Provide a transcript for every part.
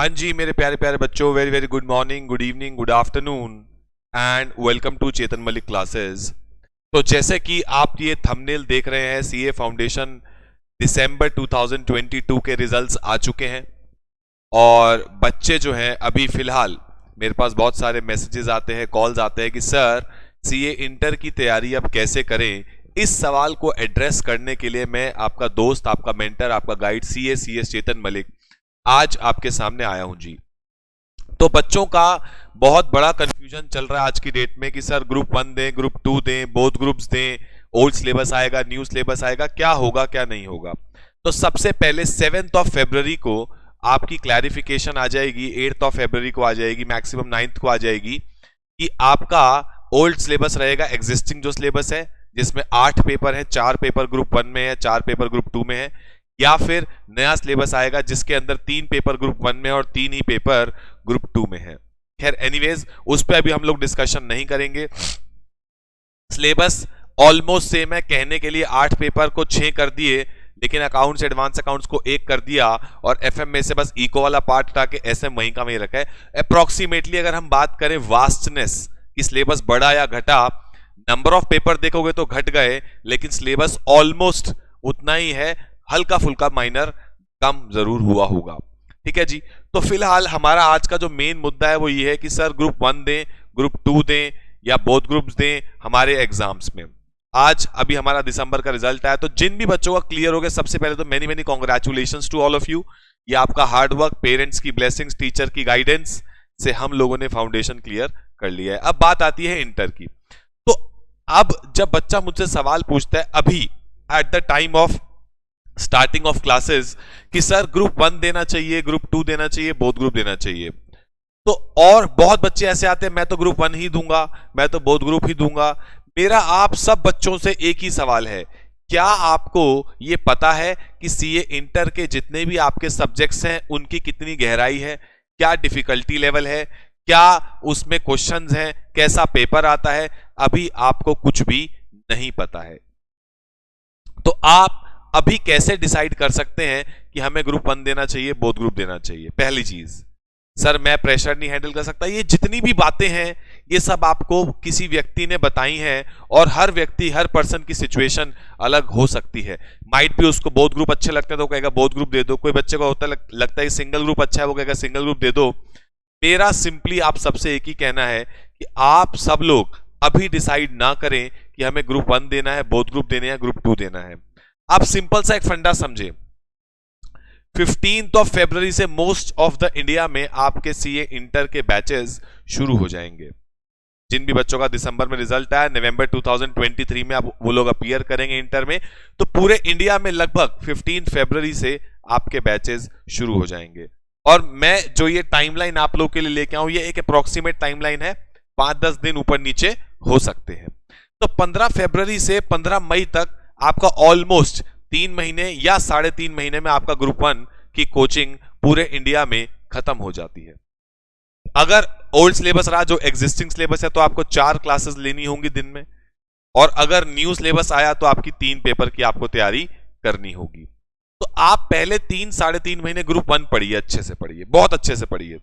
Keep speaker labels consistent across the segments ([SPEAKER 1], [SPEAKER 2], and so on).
[SPEAKER 1] हाँ जी मेरे प्यारे प्यारे बच्चों, very very good morning, good evening, good afternoon and welcome to Chetan Malik classes. तो जैसे कि आप ये थंबनेल देख रहे हैं, सीए फाउंडेशन दिसंबर 2022 के रिजल्ट्स आ चुके हैं और बच्चे जो हैं अभी फिलहाल मेरे पास बहुत सारे मैसेजेस आते हैं, कॉल्स आते हैं कि सर सीए इंटर की तैयारी अब कैसे करें। इस सवाल को एड्रेस करने के लिए मैं आपका दोस्त, आपका मेंटर, आपका गाइड सीए चेतन मलिक आज आपके सामने आया हूं जी। तो बच्चों का बहुत बड़ा कंफ्यूजन चल रहा है आज की डेट में कि सर ग्रुप 1 दें, ग्रुप 2 दें, बोथ ग्रुप्स दें, ओल्ड सिलेबस आएगा, न्यू सिलेबस आएगा, क्या होगा क्या नहीं होगा। तो सबसे पहले 7 फरवरी को आपकी क्लैरिफिकेशन आ जाएगी, 8 फरवरी को आ जाएगी, मैक्सिमम 9 को आ जाएगी कि आपका ओल्ड सिलेबस रहेगा, एग्जिस्टिंग जो सिलेबस है जिसमें 8 पेपर है, 4 पेपर ग्रुप 1 में है, 4 पेपर ग्रुप 2 में है, या फिर नया सिलेबस आएगा जिसके अंदर 3 पेपर ग्रुप 1 में और 3 ही पेपर ग्रुप 2 में है। खैर एनीवेज उस पर अभी हम लोग डिस्कशन नहीं करेंगे। सिलेबस ऑलमोस्ट सेम है, कहने के लिए 8 पेपर को 6 कर दिए, लेकिन अकाउंट्स एडवांस अकाउंट्स को 1 कर दिया और एफएम में से बस इको वाला पार्ट हटा के एसएम वहीं का वहीं रखा है। अप्रोक्सीमेटली अगर हम बात करें वास्टनेस कि सिलेबस बढ़ा या घटा, नंबर ऑफ पेपर देखोगे तो घट गए, लेकिन सिलेबस ऑलमोस्ट उतना ही है, हल्का फुल्का माइनर कम जरूर हुआ होगा। ठीक है जी। तो फिलहाल हमारा आज का जो मेन मुद्दा है वो ये है कि सर ग्रुप 1 दें, ग्रुप 2 दें या बोथ ग्रुप्स दें हमारे एग्जाम्स में। आज अभी हमारा दिसंबर का रिजल्ट आया, तो जिन भी बच्चों का क्लियर हो गया, सबसे पहले तो many many congratulations to all of you. ये आपका हार्ड वर्क, पेरेंट्स की ब्लेसिंग्स, टीचर की गाइडेंस से हम लोगों ने फाउंडेशन क्लियर कर लिया है। अब बात आती है इंटर की। तो अब जब बच्चा मुझसे सवाल पूछता है अभी at the time of starting of classes कि सर ग्रुप 1 देना चाहिए, ग्रुप 2 देना चाहिए, बोथ ग्रुप देना चाहिए, तो और बहुत बच्चे ऐसे आते हैं मैं तो ग्रुप 1 ही दूंगा, मैं तो बोथ ग्रुप ही दूंगा। मेरा आप सब बच्चों से एक ही सवाल है, क्या आपको ये पता है कि सीए इंटर के जितने भी आपके सब्जेक्ट्स हैं उनकी कितनी गहराई है, क्या डिफिकल्टी लेवल है, क्या उसमें क्वेश्चंस हैं, कैसा पेपर आता है? अभी आपको कुछ भी नहीं पता है। तो आप अभी कैसे डिसाइड कर सकते हैं कि हमें ग्रुप 1 देना चाहिए, बोथ ग्रुप देना चाहिए? पहली चीज, सर मैं प्रेशर नहीं हैंडल कर सकता, ये जितनी भी बातें हैं ये सब आपको किसी व्यक्ति ने बताई हैं और हर व्यक्ति, हर पर्सन की सिचुएशन अलग हो सकती है। माइट भी उसको बोथ ग्रुप अच्छे लगते हैं तो कहेगा बोथ ग्रुप दे दो, कोई बच्चे को लगता है सिंगल ग्रुप अच्छा है, वो कहेगा सिंगल ग्रुप दे दो। मेरा सिंपली आप सबसे एक ही कहना है कि आप सब लोग अभी डिसाइड ना करें कि हमें ग्रुप 1 देना है, बोथ ग्रुप देने हैं, ग्रुप 2 देना है। आप सिंपल सा एक फंडा समझे, 15 फरवरी से मोस्ट ऑफ द इंडिया में आपके सीए इंटर के बैचेस शुरू हो जाएंगे। जिन भी बच्चों का दिसंबर में रिजल्ट आया, नवंबर 2023 में आप वो लोग अपीयर करेंगे इंटर में, तो पूरे इंडिया में लगभग 15 फरवरी से आपके बैचेस शुरू हो जाएंगे। और मैं जो ये टाइमलाइन आप लोग के लिए लेके आऊं, ये एक अप्रोक्सीमेट टाइमलाइन है, 5-10 दिन ऊपर नीचे हो सकते हैं। तो 15 फरवरी से 15 मई तक आपका ऑलमोस्ट 3 महीने या 3.5 महीने में आपका ग्रुप 1 की कोचिंग पूरे इंडिया में खत्म हो जाती है। अगर ओल्ड सिलेबस रहा, जो एग्जिस्टिंग सिलेबस है, तो आपको 4 क्लासेस लेनी होंगी दिन में, और अगर न्यू सिलेबस आया तो आपकी 3 पेपर की आपको तैयारी करनी होगी। तो आप पहले 3-3.5 महीने ग्रुप 1 पढ़िए, अच्छे से पढ़िए, बहुत अच्छे से पढ़िए,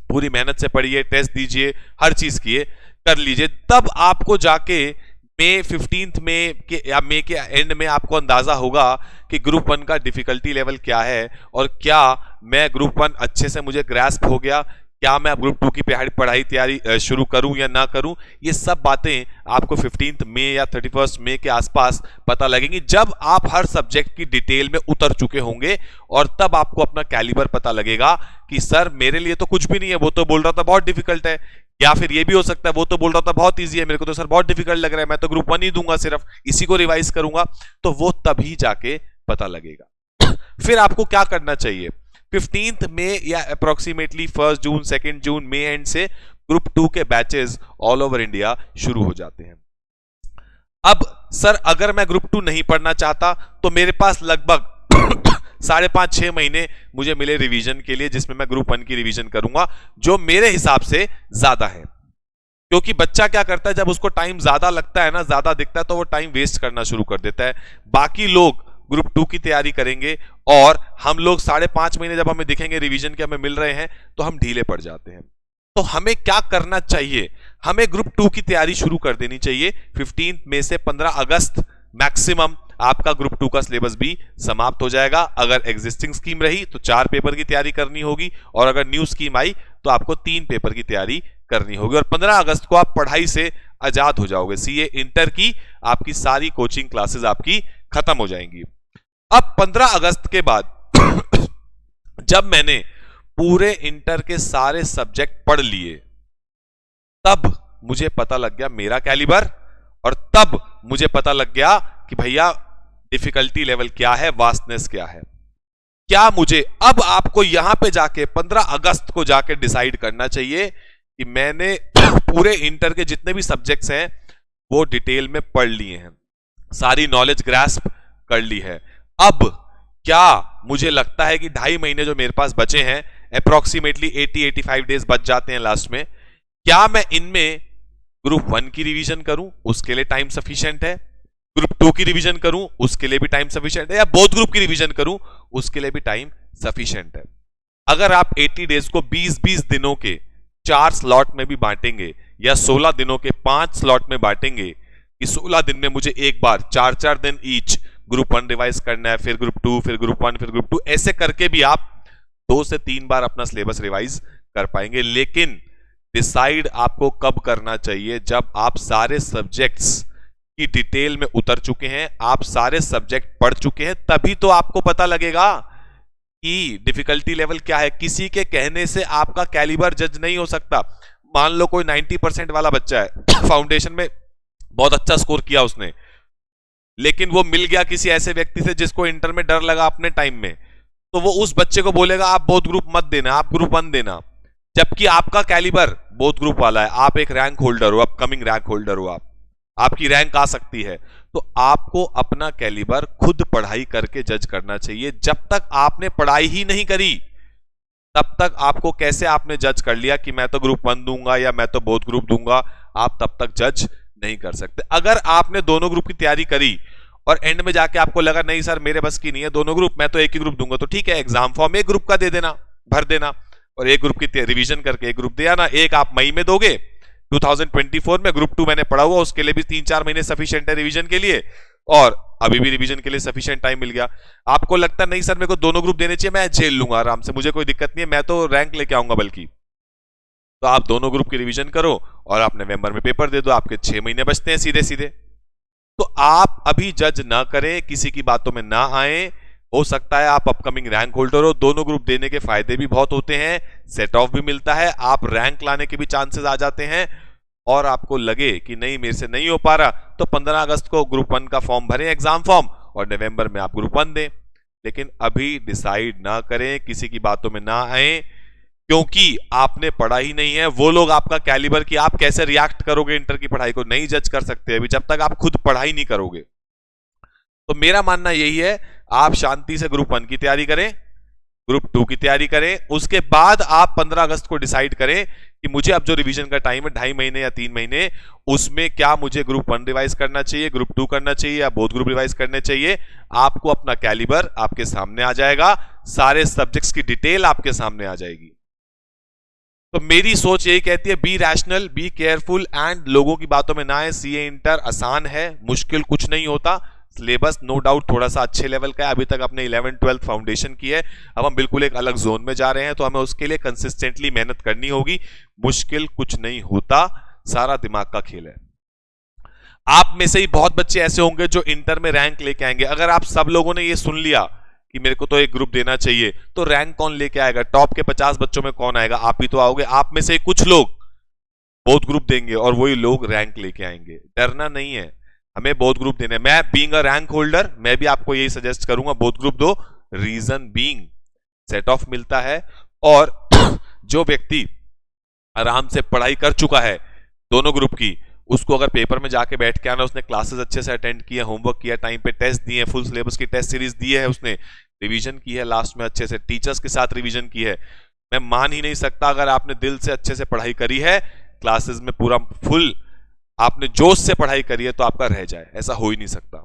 [SPEAKER 1] पूरी मेहनत से पढ़िए, टेस्ट दीजिए, हर चीज किए कर लीजिए, तब आपको जाके मई 15 में के या मई के एंड में आपको अंदाजा होगा कि ग्रुप 1 का डिफिकल्टी लेवल क्या है और क्या मैं ग्रुप 1 अच्छे से मुझे ग्रैस्प हो गया, क्या मैं अब ग्रुप 2 की पढ़ाई तैयारी शुरू करूं या ना करूं। ये सब बातें आपको 15 मई या 31 मई के आसपास पता लगेंगी, जब आप हर सब्जेक्ट की डिटेल में उतर चुके होंगे, और तब आपको अपना कैलिबर पता लगेगा कि सर मेरे लिए तो कुछ भी नहीं है, वो तो बोल रहा था बहुत डिफिकल्ट है, या फिर ये भी हो सकता है वो तो बोल रहा था बहुत इजी है, मेरे को तो सर बहुत डिफिकल्ट लग रहा है, मैं तो ग्रुप 1 ही दूंगा, सिर्फ इसी को रिवाइज करूंगा। तो वो तभी जाके पता लगेगा। फिर आपको क्या करना चाहिए, 15 मई या अप्रोक्सीमेटली 1 जून 2 जून मई एंड से ग्रुप 2 के बैचेस ऑल ओवर इंडिया शुरू हो जाते हैं। अब सर अगर मैं ग्रुप 2 नहीं पढ़ना चाहता तो मेरे पास लगभग 5.5-6 महीने मुझे मिले रिवीजन के लिए, जिसमें मैं ग्रुप 1 की रिवीजन करूंगा, जो मेरे हिसाब से ज्यादा है। क्योंकि बच्चा क्या करता है, जब उसको टाइम ज्यादा लगता है ना, ज्यादा दिखता है, तो वो टाइम वेस्ट करना शुरू कर देता है। बाकी लोग ग्रुप 2 की तैयारी करेंगे और हम लोग 5.5 महीने जब हमें दिखेंगे रिवीजन के हमें मिल रहे हैं तो हम ढीले पड़ जाते हैं। तो हमें क्या करना चाहिए? हमें ग्रुप 2 की तैयारी शुरू कर देनी चाहिए। 15 मई से 15 अगस्त मैक्सिमम आपका ग्रुप 2 का सिलेबस भी समाप्त हो जाएगा। अगर एग्जिस्टिंग स्कीम रही तो 4 पेपर की तैयारी करनी होगी और अगर न्यू स्कीम आई तो आपको 3 पेपर की तैयारी करनी होगी और 15 अगस्त को आप पढ़ाई से आजाद हो जाओगे। सीए इंटर की आपकी सारी कोचिंग क्लासेस आपकी खत्म हो जाएंगी। अब 15 अगस्त के बाद जब मैंने पूरे इंटर के सारे सब्जेक्ट पढ़ लिए तब मुझे पता लग गया मेरा कैलिबर और तब मुझे पता लग गया कि भैया डिफिकल्टी लेवल क्या है, वास्टनेस क्या है। क्या मुझे अब आपको यहां पे जाके 15 अगस्त को जाके डिसाइड करना चाहिए कि मैंने पूरे इंटर के जितने भी सब्जेक्ट्स हैं वो डिटेल में पढ़ लिए हैं, सारी नॉलेज ग्रास्प कर ली है। अब क्या मुझे लगता है कि 2.5 महीने जो मेरे पास बचे हैं, अप्रोक्सीमेटली 80-85 डेज बच जाते हैं लास्ट में, क्या मैं इनमें ग्रुप 1 की रिवीजन करूं, उसके लिए टाइम सफिशिएंट है, ग्रुप 2 की रिवीजन करूं उसके लिए भी टाइम सफिशिएंट है, या बोथ ग्रुप की रिवीजन करूं उसके लिए भी टाइम सफिशिएंट है? अगर आप 80 डेज को 20-20 दिनों के 4 स्लॉट में भी बांटेंगे या 16 दिनों के 5 स्लॉट में बांटेंगे कि 16 दिन में मुझे एक बार 4-4 दिन ईच ग्रुप 1 रिवाइज करना है, फिर ग्रुप 2, फिर ग्रुप 1, फिर ग्रुप 2, ऐसे करके भी आप 2 से 3 बार अपना सिलेबस रिवाइज कर पाएंगे। लेकिन डिसाइड आपको कब करना चाहिए? जब आप सारे सब्जेक्ट्स की डिटेल में उतर चुके हैं, आप सारे सब्जेक्ट पढ़ चुके हैं, तभी तो आपको पता लगेगा कि डिफिकल्टी लेवल क्या है। किसी के कहने से आपका कैलिबर जज नहीं हो सकता। मान लो कोई 90% वाला बच्चा है, फाउंडेशन में बहुत अच्छा स्कोर किया उसने, लेकिन वो मिल गया किसी ऐसे व्यक्ति से जिसको इंटर में डर लगा अपने टाइम में, तो वो उस बच्चे को बोलेगा आप बोथ ग्रुप मत देना, आप ग्रुप 1 देना, जबकि आपका कैलिबर बोथ ग्रुप वाला है। आप एक रैंक होल्डर हो, अपकमिंग रैंक होल्डर हो, आपकी रैंक आ सकती है। तो आपको अपना कैलिबर खुद पढ़ाई करके जज करना चाहिए। जब तक आपने पढ़ाई ही नहीं करी तब तक आपको कैसे आपने जज कर लिया कि मैं तो ग्रुप 1 दूंगा या मैं तो बोथ ग्रुप दूंगा, आप तब तक जज नहीं कर सकते। अगर आपने दोनों ग्रुप की तैयारी करी और एंड में जाके आपको लगा नहीं सर मेरे बस की नहीं है दोनों ग्रुप, मैं तो एक ही ग्रुप दूंगा, तो ठीक है, एग्जाम फॉर्म एक ग्रुप का दे देना, भर देना और एक ग्रुप की रिवीजन करके एक ग्रुप दे आना। एक आप मई में दोगे 2024 में, ग्रुप 2 मैंने पढ़ा हुआ, उसके लिए भी 3-4 महीने सफिशिएंट है रिवीजन के लिए, और अभी भी रिवीजन के लिए सफिशिएंट टाइम मिल गया। आपको लगता नहीं सर मेरे को दोनों ग्रुप देने चाहिए, मैं झेल लूंगा आराम से, मुझे कोई दिक्कत नहीं है, मैं तो रैंक लेके आऊंगा बल्कि, तो आप दोनों ग्रुप की रिवीजन करो और आप नवंबर में पेपर दे दो, आपके 6 महीने बचते हैं सीधे सीधे। तो आप अभी जज ना करें, किसी की बातों में ना आए। हो सकता है आप अपकमिंग रैंक होल्डर हो, दोनों ग्रुप देने के फायदे भी बहुत होते हैं, सेट ऑफ भी मिलता है, आप रैंक लाने के भी चांसेस आ जाते हैं, और आपको लगे कि नहीं मेरे से नहीं हो पा रहा तो 15 अगस्त को ग्रुप 1 का फॉर्म भरें, एग्जाम फॉर्म, और नवंबर में आप ग्रुप 1 दें। लेकिन अभी डिसाइड ना करें, किसी की बातों में ना आए, क्योंकि आपने पढ़ा ही नहीं है। वो लोग आपका कैलिबर की आप कैसे रिएक्ट करोगे इंटर की पढ़ाई को नहीं जज कर सकते अभी, जब तक आप खुद पढ़ाई नहीं करोगे। तो मेरा मानना यही है, आप शांति से ग्रुप 1 की तैयारी करें, ग्रुप 2 की तैयारी करें, उसके बाद आप 15 अगस्त को डिसाइड करें कि मुझे अब जो रिवीजन का टाइम है 2.5 महीने या 3 महीने, उसमें क्या मुझे ग्रुप 1 रिवाइज करना चाहिए, ग्रुप 2 करना चाहिए या बोथ ग्रुप रिवाइज करने चाहिए। आपको अपना कैलिबर आपके सामने आ जाएगा, सारे सब्जेक्ट्स की डिटेल आपके सामने आ जाएगी। तो मेरी सोच यही कहती है, B rational, be careful and लोगों की बातों में ना आए। सीए इंटर आसान है, मुश्किल कुछ नहीं होता। सिलेबस नो डाउट थोड़ा सा अच्छे लेवल का है, अभी तक अपने 11th-12th फाउंडेशन की है, अब हम बिल्कुल एक अलग जोन में जा रहे हैं, तो हमें उसके लिए कंसिस्टेंटली मेहनत करनी होगी। मुश्किल कुछ नहीं होता, सारा दिमाग का खेल है। आप में से ही बहुत बच्चे ऐसे होंगे जो इंटर में रैंक लेके आएंगे। अगर आप सब लोगों ने ये सुन लिया कि मेरे को तो एक ग्रुप देना चाहिए, तो रैंक कौन लेके आएगा? टॉप के 50 बच्चों में कौन आएगा? आप ही तो आओगे। आप में से कुछ लोग बोथ ग्रुप देंगे और वही लोग रैंक लेके आएंगे। डरना नहीं है, हमें बोथ ग्रुप देने। मैं बीइंग अ रैंक होल्डर मैं भी आपको यही सजेस्ट करूंगा, बोथ ग्रुप दो। रीजन बीइंग सेट ऑफ मिलता है, और जो व्यक्ति आराम से पढ़ाई कर चुका है दोनों ग्रुप की, उसको अगर पेपर में जाके बैठ के आना, उसने क्लासेस अच्छे से अटेंड किए, होमवर्क किया, टाइम पे टेस्ट दिए, फुल सिलेबस की टेस्ट सीरीज दी है, उसने रिवीजन की है लास्ट में अच्छे से, टीचर्स के साथ रिवीजन की है, मैं मान ही नहीं सकता अगर आपने दिल से अच्छे से पढ़ाई करी है, क्लासेस में पूरा फुल आपने जोश से पढ़ाई करी है, तो आपका रह जाए, ऐसा हो ही नहीं सकता।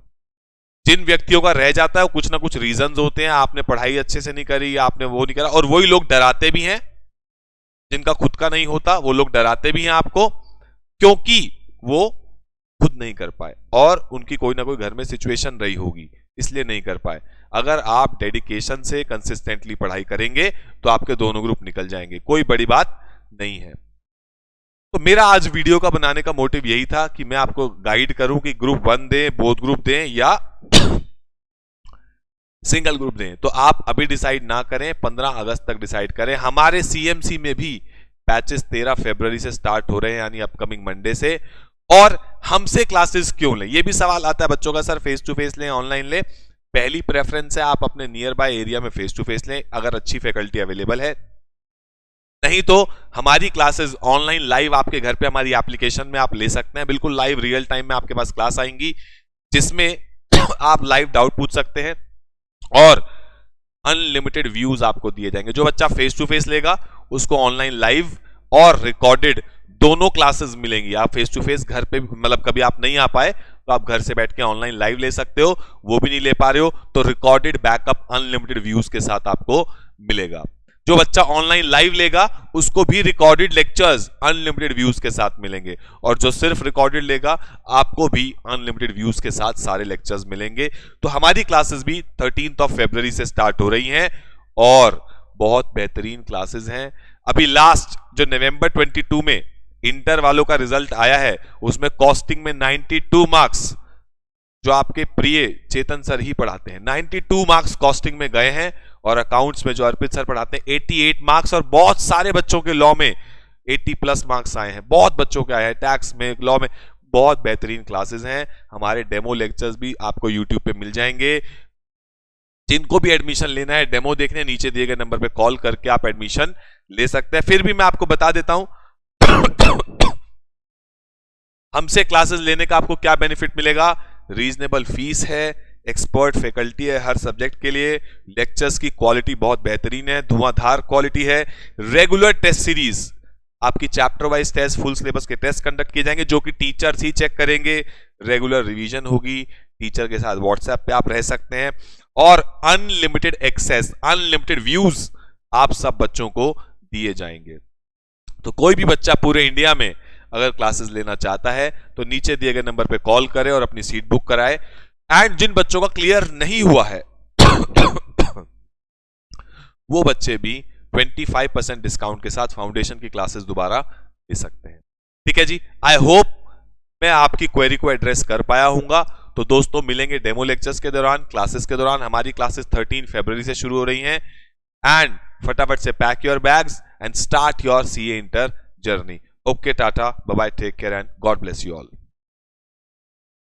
[SPEAKER 1] जिन व्यक्तियों का रह जाता है कुछ ना कुछ रीजंस होते हैं, आपने पढ़ाई अच्छे से नहीं करी, आपने वो नहीं करा, और वही लोग डराते भी हैं, जिनका खुद का नहीं होता वो लोग डराते भी हैं आपको, क्योंकि वो खुद नहीं कर पाए और उनकी कोई ना कोई घर में सिचुएशन रही होगी, इसलिए नहीं कर पाए। अगर आप डेडिकेशन से कंसिस्टेंटली पढ़ाई करेंगे तो आपके दोनों ग्रुप निकल जाएंगे, कोई बड़ी बात नहीं है। तो मेरा आज वीडियो का बनाने का मोटिव यही था कि मैं आपको गाइड करूं कि ग्रुप 1 दें, बोथ ग्रुप दें या सिंगल ग्रुप दें। तो आप अभी डिसाइड ना करें, 15 अगस्त तक डिसाइड करें। हमारे सीएमसी में भी बैचेस 13 फरवरी से स्टार्ट हो रहे हैं, यानी अपकमिंग मंडे से। और हमसे क्लासेस क्यों लें, ये भी सवाल आता है बच्चों का, सर फेस टू फेस लें ऑनलाइन लें। पहली प्रेफरेंस है आप अपने नियर बाय एरिया में फेस टू फेस लें, अगर अच्छी फैकल्टी अवेलेबल है। नहीं तो हमारी क्लासेस ऑनलाइन लाइव आपके घर पे हमारी एप्लीकेशन में आप ले सकते हैं, बिल्कुल लाइव रियल टाइम में आपके पास क्लास आएंगी, जिसमें आप लाइव डाउट पूछ सकते हैं और अनलिमिटेड व्यूज आपको दिए जाएंगे। जो बच्चा फेस टू फेस लेगा उसको ऑनलाइन लाइव और रिकॉर्डेड दोनों क्लासेस मिलेंगी। आप फेस टू फेस घर पे, मतलब कभी आप नहीं आ पाए तो आप घर से बैठ के ऑनलाइन लाइव ले सकते हो, वो भी नहीं ले पा रहे हो तो रिकॉर्डेड बैकअप अनलिमिटेड व्यूज के साथ आपको मिलेगा। जो बच्चा ऑनलाइन लाइव लेगा उसको भी रिकॉर्डेड लेक्चर्स अनलिमिटेड व्यूज के साथ मिलेंगे, और जो सिर्फ रिकॉर्डेड लेगा आपको भी अनलिमिटेड व्यूज के साथ सारे लेक्चर्स मिलेंगे। तो हमारी क्लासेस भी 13 फरवरी से स्टार्ट हो रही हैं और बहुत बेहतरीन क्लासेस हैं। अभी लास्ट जो नवंबर 22 में इंटर वालों का रिजल्ट आया है उसमें कॉस्टिंग में 92 मार्क्स, जो आपके प्रिय चेतन सर ही पढ़ाते हैं, 92 मार्क्स कॉस्टिंग में गए हैं, और अकाउंट्स में जो अर्पित सर पढ़ाते हैं 88 मार्क्स, और बहुत सारे बच्चों के लॉ में 80+ मार्क्स आए हैं, बहुत बच्चों के आए हैं, टैक्स में, लॉ में। बहुत बेहतरीन क्लासेस हैं। हमारे डेमो लेक्चर्स भी आपको यूट्यूब पे मिल जाएंगे। जिनको भी एडमिशन लेना है, डेमो देखने, नीचे दिए गए नंबर पे कॉल करके आप एडमिशन ले सकते हैं। फिर भी मैं आपको बता देता हूं हमसे क्लासेस लेने का आपको क्या बेनिफिट मिलेगा। रीजनेबल फीस है, एक्सपर्ट फैकल्टी है हर सब्जेक्ट के लिए, लेक्चर्स की क्वालिटी बहुत बेहतरीन है, धुआंधार क्वालिटी है, रेगुलर टेस्ट सीरीज, आपकी chapter wise test, full syllabus के टेस्ट कंडक्ट किए जाएंगे जो कि टीचर्स ही चेक करेंगे, रेगुलर रिवीजन होगी, टीचर के साथ व्हाट्सएप पे आप रह सकते हैं, और अनलिमिटेड एक्सेस, अनलिमिटेड व्यूज आप सब बच्चों को दिए जाएंगे। तो कोई भी बच्चा पूरे इंडिया में अगर क्लासेस लेना चाहता है तो नीचे दिए गए नंबर पे कॉल करे और अपनी सीट बुक कराए। एंड जिन बच्चों का क्लियर नहीं हुआ है वो बच्चे भी 25% डिस्काउंट के साथ फाउंडेशन की क्लासेस दोबारा ले सकते हैं। ठीक है जी, आई होप मैं आपकी क्वेरी को एड्रेस कर पाया हूंगा। तो दोस्तों मिलेंगे डेमो लेक्चर्स के दौरान, क्लासेस के दौरान। हमारी क्लासेस 13 फरवरी से शुरू हो रही हैं। एंड फटाफट से pack your bags and start your CA inter journey. Okay, tata, bye bye, take care and God bless you all.